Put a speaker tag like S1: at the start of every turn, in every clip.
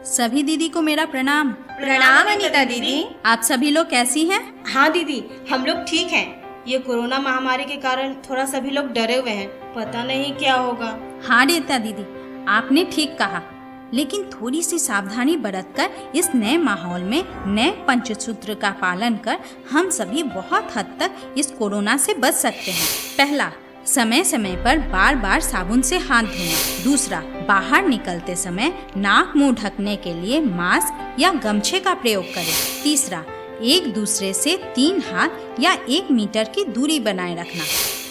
S1: सभी दीदी को मेरा प्रणाम।
S2: प्रणाम अनीता दीदी।
S1: आप सभी लोग कैसी हैं?
S2: हाँ दीदी, हम लोग ठीक हैं। ये कोरोना महामारी के कारण थोड़ा सभी लोग डरे हुए हैं, पता नहीं क्या होगा।
S1: हाँ रीता दीदी, आपने ठीक कहा, लेकिन थोड़ी सी सावधानी बरतकर इस नए माहौल में नए पंचसूत्र का पालन कर हम सभी बहुत हद तक इस कोरोना से बच सकते हैं। पहला, समय समय पर बार बार साबुन से हाथ धोना। दूसरा, बाहर निकलते समय नाक मुंह ढकने के लिए मास्क या गमछे का प्रयोग करें। तीसरा, एक दूसरे से 3 हाथ या 1 मीटर की दूरी बनाए रखना।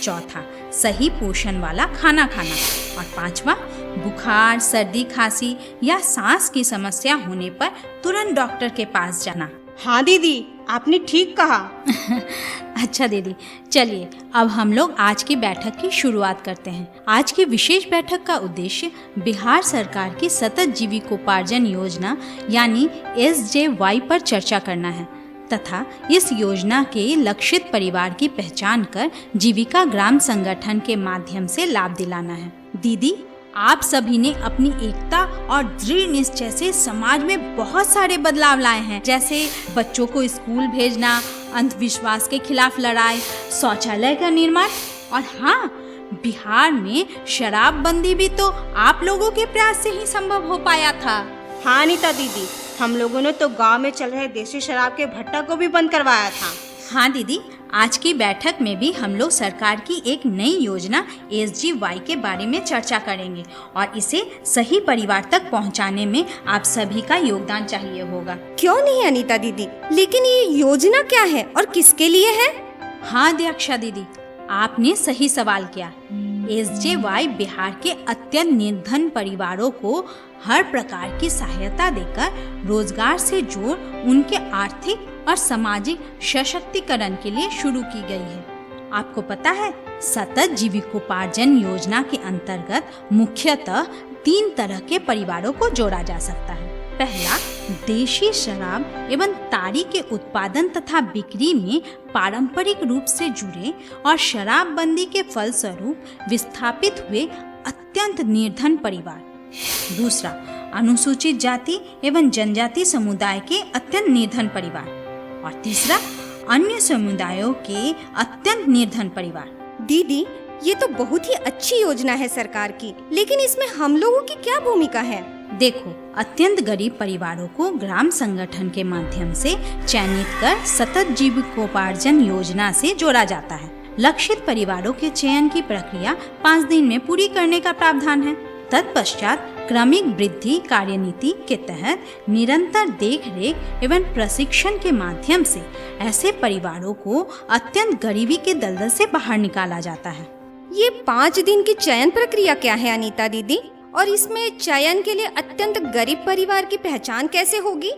S1: चौथा, सही पोषण वाला खाना खाना। और पांचवा, बुखार, सर्दी, खांसी या सांस की समस्या होने पर तुरंत डॉक्टर के पास जाना।
S2: हाँ दीदी, आपने ठीक कहा।
S1: अच्छा दीदी, चलिए अब हम लोग आज की बैठक की शुरुआत करते हैं। आज की विशेष बैठक का उद्देश्य बिहार सरकार की सतत जीविकोपार्जन योजना यानी SJY पर चर्चा करना है तथा इस योजना के लक्षित परिवार की पहचान कर जीविका ग्राम संगठन के माध्यम से लाभ दिलाना है। दीदी, आप सभी ने अपनी एकता और दृढ़ निश्चय से समाज में बहुत सारे बदलाव लाए हैं, जैसे बच्चों को स्कूल भेजना, अंधविश्वास के खिलाफ लड़ाई, शौचालय का निर्माण और हाँ, बिहार में शराबबंदी भी तो आप लोगों के प्रयास से ही संभव हो पाया था।
S2: हाँ अनीता दीदी, हम लोगों ने तो गांव में चल रहे देसी शराब के भट्टा को भी बंद करवाया था।
S1: हाँ दीदी, आज की बैठक में भी हम लोग सरकार की एक नई योजना SJY के बारे में चर्चा करेंगे और इसे सही परिवार तक पहुंचाने में आप सभी का योगदान चाहिए होगा।
S2: क्यों नहीं अनीता दीदी, लेकिन ये योजना क्या है और किसके लिए है?
S1: हाँ दीक्षा दीदी, आपने सही सवाल किया। SJY बिहार के अत्यंत निर्धन परिवारों को हर प्रकार की सहायता देकर रोजगार से जोड़ उनके आर्थिक और सामाजिक सशक्तिकरण के लिए शुरू की गई है। आपको पता है, सतत जीविकोपार्जन योजना के अंतर्गत मुख्यतः 3 तरह के परिवारों को जोड़ा जा सकता है। पहला, देशी शराब एवं ताड़ी के उत्पादन तथा बिक्री में पारंपरिक रूप से जुड़े और शराबबंदी के फलस्वरूप विस्थापित हुए अत्यंत निर्धन परिवार। दूसरा, अनुसूचित जाति एवं जनजाति समुदाय के अत्यंत निर्धन परिवार। और तीसरा, अन्य समुदायों के अत्यंत निर्धन परिवार।
S2: दीदी, ये तो बहुत ही अच्छी योजना है सरकार की, लेकिन इसमें हम लोगों की क्या भूमिका है?
S1: देखो, अत्यंत गरीब परिवारों को ग्राम संगठन के माध्यम से चयनित कर सतत जीविकोपार्जन योजना से जोड़ा जाता है। लक्षित परिवारों के चयन की प्रक्रिया 5 दिन में पूरी करने का प्रावधान है। तत्पश्चात क्रमिक वृद्धि कार्यनीति के तहत निरंतर देखरेख एवं प्रशिक्षण के माध्यम से ऐसे परिवारों को अत्यंत गरीबी के दलदल से बाहर निकाला जाता है।
S2: ये 5 दिन की चयन प्रक्रिया क्या है अनीता दीदी, और इसमें चयन के लिए अत्यंत गरीब परिवार की पहचान कैसे होगी?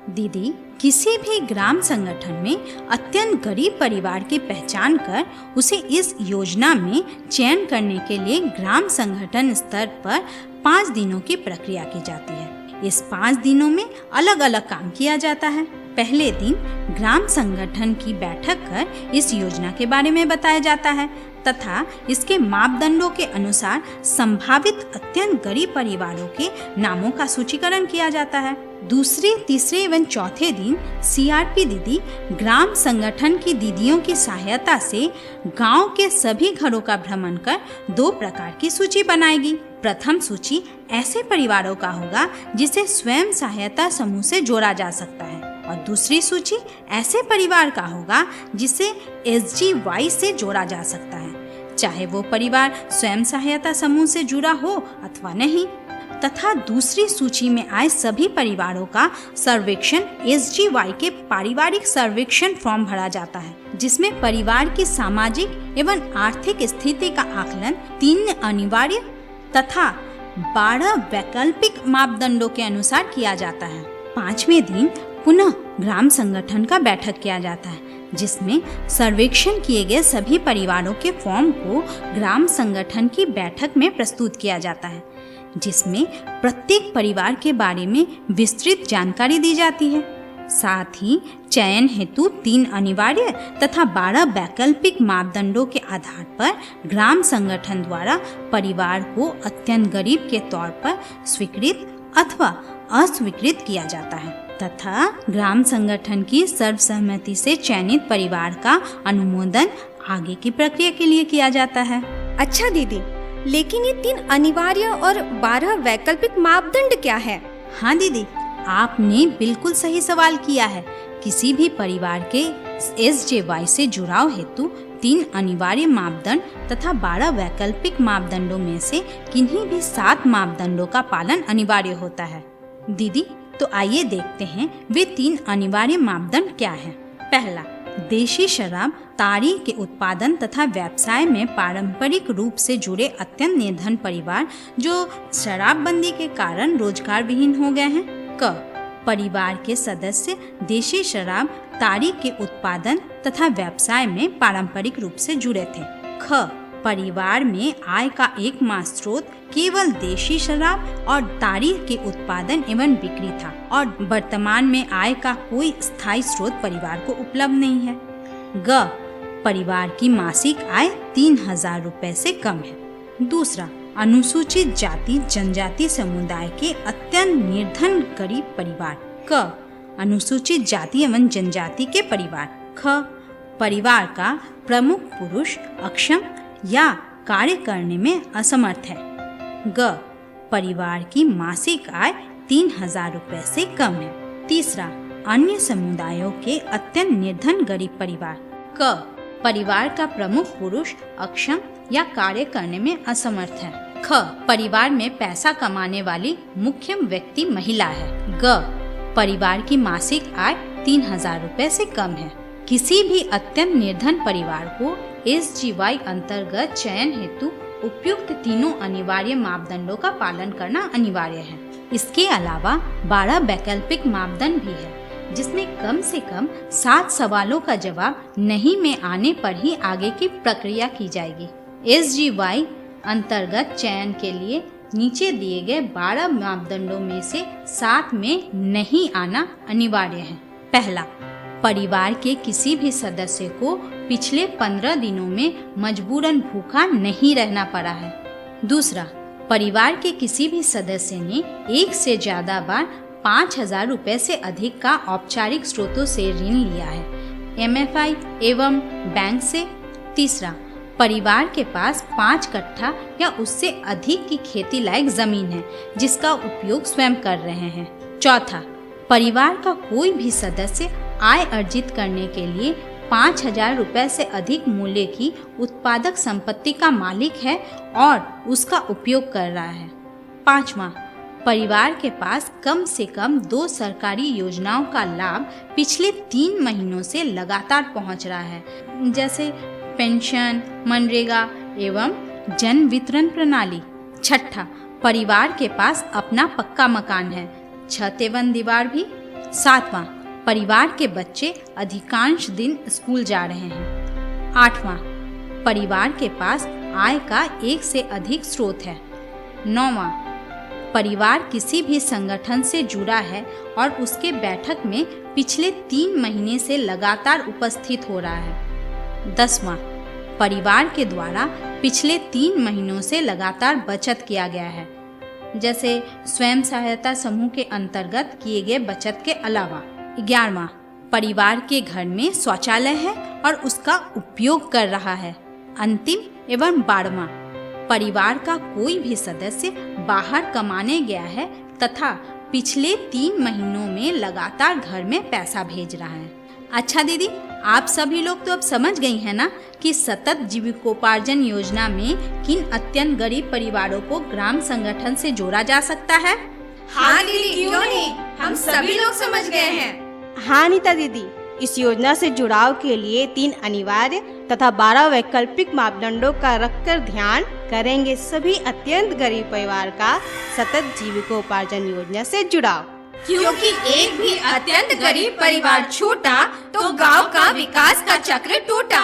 S1: दीदी, किसी भी ग्राम संगठन में अत्यंत गरीब परिवार की पहचान कर उसे इस योजना में चयन करने के लिए ग्राम संगठन स्तर पर 5 दिनों की प्रक्रिया की जाती है। इस 5 दिनों में अलग अलग काम किया जाता है। पहले दिन ग्राम संगठन की बैठक कर इस योजना के बारे में बताया जाता है तथा इसके मापदंडों के अनुसार संभावित अत्यंत गरीब परिवारों के नामों का सूचीकरण किया जाता है। दूसरे, तीसरे एवं चौथे दिन CRP दीदी ग्राम संगठन की दीदियों की सहायता से गांव के सभी घरों का भ्रमण कर 2 प्रकार की सूची बनाएगी। प्रथम सूची ऐसे परिवारों का होगा जिसे स्वयं सहायता समूह से जोड़ा जा सकता है और दूसरी सूची ऐसे परिवार का होगा जिसे SJY से जोड़ा जा सकता है, चाहे वो परिवार स्वयं सहायता समूह से जुड़ा हो अथवा नहीं। तथा दूसरी सूची में आए सभी परिवारों का सर्वेक्षण SJY के पारिवारिक सर्वेक्षण फॉर्म भरा जाता है, जिसमें परिवार की सामाजिक एवं आर्थिक स्थिति का आकलन 3 अनिवार्य तथा 12 वैकल्पिक मापदंडों के अनुसार किया जाता है। 5वें दिन पुनः ग्राम संगठन का बैठक किया जाता है, जिसमें सर्वेक्षण किए गए सभी परिवारों के फॉर्म को ग्राम संगठन की बैठक में प्रस्तुत किया जाता है, जिसमें प्रत्येक परिवार के बारे में विस्तृत जानकारी दी जाती है। साथ ही चयन हेतु 3 अनिवार्य तथा 12 वैकल्पिक मापदंडों के आधार पर ग्राम संगठन द्वारा परिवार को अत्यंत गरीब के तौर पर स्वीकृत अथवा अस्वीकृत किया जाता है तथा ग्राम संगठन की सर्वसहमति से चयनित परिवार का अनुमोदन आगे की प्रक्रिया के लिए किया जाता है।
S2: अच्छा दीदी, लेकिन ये 3 अनिवार्य और 12 वैकल्पिक मापदंड क्या है?
S1: हाँ दीदी, आपने बिल्कुल सही सवाल किया है। किसी भी परिवार के SJY से जुड़ाव हेतु 3 अनिवार्य मापदंड तथा 12 वैकल्पिक मापदंडों में से किन्हीं भी 7 मापदंडों का पालन अनिवार्य होता है। दीदी, तो आइए देखते हैं वे 3 अनिवार्य मापदंड क्या हैं। पहला, देशी शराब ताड़ी के उत्पादन तथा व्यवसाय में पारंपरिक रूप से जुड़े अत्यंत निर्धन परिवार जो शराबबंदी के कारण रोजगार विहीन हो गए हैं। क, परिवार के सदस्य देशी शराब ताड़ी के उत्पादन तथा व्यवसाय में पारंपरिक रूप से जुड़े थे। ख, परिवार में आय का एकमात्र स्रोत केवल देशी शराब और ताड़ी के उत्पादन एवं बिक्री था और वर्तमान में आय का कोई स्थायी स्रोत परिवार को उपलब्ध नहीं है। ग, परिवार की मासिक आय 3000 रुपए से कम है। दूसरा, अनुसूचित जाति जनजाति समुदाय के अत्यंत निर्धन गरीब परिवार। क, अनुसूचित जाति एवं जनजाति के परिवार। ख, परिवार का प्रमुख पुरुष अक्षम या कार्य करने में असमर्थ है। ग, परिवार की मासिक आय 3000 रुपए से कम है। तीसरा, अन्य समुदायों के अत्यंत निर्धन गरीब परिवार। क, परिवार का प्रमुख पुरुष अक्षम या कार्य करने में असमर्थ है। ख, परिवार में पैसा कमाने वाली मुख्य व्यक्ति महिला है। ग, परिवार की मासिक आय 3000 रुपए से कम है। किसी भी अत्यंत निर्धन परिवार को SGY अंतर्गत चयन हेतु उपयुक्त तीनों अनिवार्य मापदंडों का पालन करना अनिवार्य है। इसके अलावा 12 वैकल्पिक मापदंड भी है, जिसमें कम से कम 7 सवालों का जवाब नहीं में आने पर ही आगे की प्रक्रिया की जाएगी। SGY अंतर्गत चयन के लिए नीचे दिए गए 12 मापदंडों में से 7 में नहीं आना अनिवार्य है। पहला, परिवार के किसी भी सदस्य को पिछले 15 दिनों में मजबूरन भूखा नहीं रहना पड़ा है। दूसरा, परिवार के किसी भी सदस्य ने एक से ज्यादा बार 5000 रुपए से अधिक का औपचारिक स्रोतों से ऋण लिया है, MFI एवं बैंक से। तीसरा, परिवार के पास 5 कट्ठा या उससे अधिक की खेती लायक जमीन है जिसका उपयोग स्वयं कर रहे हैं। चौथा, परिवार का कोई भी सदस्य आय अर्जित करने के लिए 5000 रुपए से अधिक मूल्य की उत्पादक संपत्ति का मालिक है और उसका उपयोग कर रहा है। पांचवा, परिवार के पास कम से कम 2 सरकारी योजनाओं का लाभ पिछले 3 महीनों से लगातार पहुंच रहा है, जैसे पेंशन, मनरेगा एवं जन वितरण प्रणाली। छठा, परिवार के पास अपना पक्का मकान है, छत एवं दीवार भी। सातवां, परिवार के बच्चे अधिकांश दिन स्कूल जा रहे हैं। आठवां, परिवार के पास आय का 1 से अधिक स्रोत है। नौवां, परिवार किसी भी संगठन से जुड़ा है और उसके बैठक में पिछले 3 महीने से लगातार उपस्थित हो रहा है। 10वां, परिवार के द्वारा पिछले 3 महीनों से लगातार बचत किया गया है, जैसे स्वयं सहायता समूह के अंतर्गत किए गए बचत के अलावा। 11वां, परिवार के घर में शौचालय है और उसका उपयोग कर रहा है। अंतिम एवं 12वां, परिवार का कोई भी सदस्य बाहर कमाने गया है तथा पिछले 3 महीनों में लगातार घर में पैसा भेज रहा है। अच्छा दीदी, आप सभी लोग तो अब समझ गई हैं ना कि सतत जीविकोपार्जन योजना में किन अत्यंत गरीब परिवारों को ग्राम संगठन से जोड़ा जा सकता है।
S2: हाँ दीदी, क्यों नहीं, हम सभी लोग समझ गए हैं।
S3: हाँ नीता दीदी, इस योजना से जुड़ाव के लिए 3 अनिवार्य तथा 12 वैकल्पिक मापदंडों का रखकर ध्यान करेंगे सभी अत्यंत गरीब परिवार का सतत जीविकोपार्जन योजना से जुड़ाव।
S2: क्योंकि एक भी अत्यंत गरीब परिवार छूटा तो गांव का विकास का चक्र टूटा।